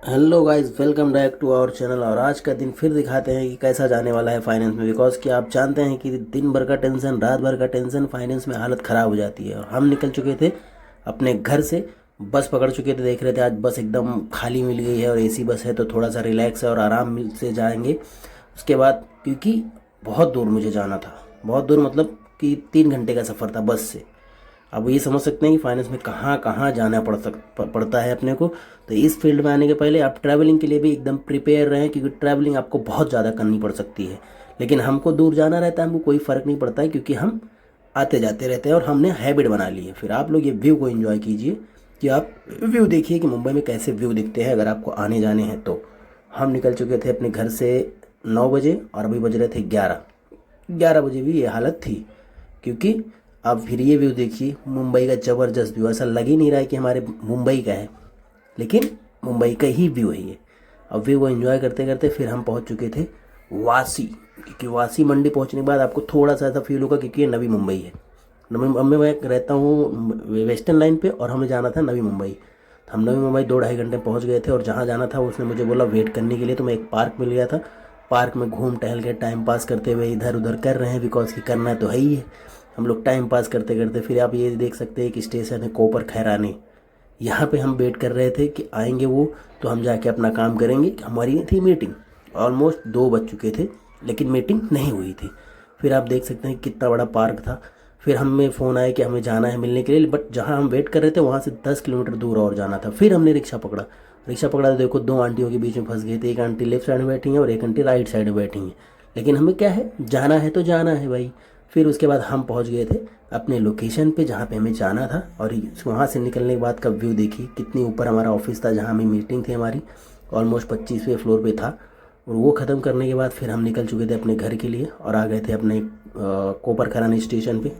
Hello guys, welcome back to our channel. और आज का दिन फिर दिखाते हैं कि कैसा जाने वाला है फाइनेंस में। बिकॉज कि आप जानते हैं कि दिन भर का टेंशन, रात भर का टेंशन, फाइनेंस में हालत ख़राब हो जाती है। और हम निकल चुके थे अपने घर से, बस पकड़ चुके थे। देख रहे थे आज बस एकदम खाली मिल गई है और एसी बस है, तो थोड़ा सा रिलैक्स है और आराम से जाएंगे। उसके बाद क्योंकि बहुत दूर मुझे जाना था, बहुत दूर मतलब कि 3 घंटे का सफ़र था बस से। अब ये समझ सकते हैं कि फाइनेंस में कहाँ कहाँ जाना पड़ता है अपने को। तो इस फील्ड में आने के पहले आप ट्रैवलिंग के लिए भी एकदम प्रिपेयर रहें, क्योंकि ट्रैवलिंग आपको बहुत ज़्यादा करनी पड़ सकती है। लेकिन हमको दूर जाना रहता है, हमको कोई फ़र्क नहीं पड़ता है, क्योंकि हम आते जाते रहते हैं और हमने हैबिट बना ली है। फिर आप लोग ये व्यू को एंजॉय कीजिए कि आप व्यू देखिए कि मुंबई में कैसे व्यू दिखते हैं अगर आपको आने जाने हैं तो। हम निकल चुके थे अपने घर से 9 बजे और अभी बज रहे थे 11 बजे भी ये हालत थी। क्योंकि अब फिर ये व्यू देखिए, मुंबई का ज़बरदस्त व्यू। ऐसा लग ही नहीं रहा है कि हमारे मुंबई का है, लेकिन मुंबई का ही व्यू है ये। अब व्यू को एंजॉय करते करते फिर हम पहुंच चुके थे वासी। क्योंकि वासी मंडी पहुंचने के बाद आपको थोड़ा सा ऐसा फील होगा, क्योंकि ये नवी मुंबई है। नवी मुंबई मैं रहता हूँ वेस्टर्न लाइन पे, और हमें जाना था नवी मुंबई। तो हम नवी मुंबई 2-2.5 घंटे पहुँच गए थे। और जहाँ जाना था उसने मुझे बोला वेट करने के लिए, तो मैं एक पार्क मिल गया था। पार्क में घूम टहल के टाइम पास करते हुए इधर उधर कर रहे हैं, बिकॉज कि करना तो है ही है। हम लोग टाइम पास करते करते फिर आप ये देख सकते हैं कि स्टेशन है कोपर खैरानी। यहाँ पे हम वेट कर रहे थे कि आएंगे वो, तो हम जाके अपना काम करेंगे। हमारी थी मीटिंग, ऑलमोस्ट 2 बज चुके थे, लेकिन मीटिंग नहीं हुई थी। फिर आप देख सकते हैं कितना बड़ा पार्क था। फिर हमें फ़ोन आया कि हमें जाना है मिलने के लिए, बट जहाँ हम वेट कर रहे थे वहाँ से 10 किलोमीटर दूर और जाना था। फिर हमने रिक्शा पकड़ा। रिक्शा पकड़ा तो देखो 2 आंटियों के बीच में फंस गए थे। एक आंटी लेफ्ट साइड में बैठी हैं और एक आंटी राइट साइड में बैठी हैं। लेकिन हमें क्या है, जाना है तो जाना है भाई। फिर उसके बाद हम पहुंच गए थे अपने लोकेशन पे जहाँ पे हमें जाना था। और वहाँ से निकलने के बाद का व्यू देखिए, कितनी ऊपर हमारा ऑफिस था जहाँ हमें मीटिंग थी हमारी। ऑलमोस्ट 25वें फ्लोर पे था। और वो ख़त्म करने के बाद फिर हम निकल चुके थे अपने घर के लिए और आ गए थे अपने कोपर खरानी स्टेशन पे।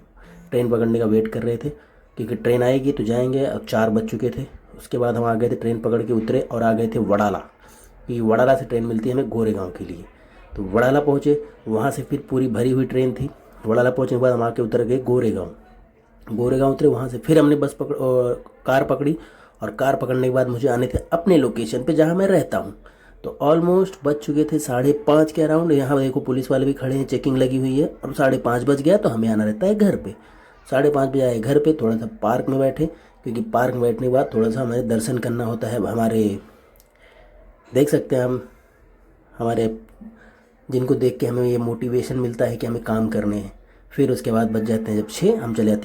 ट्रेन पकड़ने का वेट कर रहे थे, क्योंकि ट्रेन आएगी तो जाएंगे। अब 4 बज चुके थे। उसके बाद हम आ गए थे, ट्रेन पकड़ के उतरे और आ गए थे वडाला, क्योंकि वडाला से ट्रेन मिलती है हमें गोरेगांव के लिए। तो वडाला पहुँचे, वहाँ से फिर पूरी भरी हुई ट्रेन थी। वडाला पहुँचने के बाद हम आके उतर गए गोरेगांव। गोरेगांव उतरे, वहाँ से फिर हमने कार पकड़ी। और कार पकड़ने के बाद मुझे आने थे अपने लोकेशन पे जहाँ मैं रहता हूँ। तो ऑलमोस्ट बज चुके थे 5:30 के अराउंड। यहाँ देखो पुलिस वाले भी खड़े हैं, चेकिंग लगी हुई है। और 5:30 बज गया तो हमें आना रहता है घर पे। 5:30 बजे आए घर पे, थोड़ा सा पार्क में बैठे, क्योंकि पार्क में बैठने के बाद थोड़ा सा हमें दर्शन करना होता है। हमारे देख सकते हैं हम, हमारे जिनको देख के हमें ये मोटिवेशन मिलता है कि हमें काम करने हैं। फिर उसके बाद बज जाते हैं जब 6, हम चले जाते हैं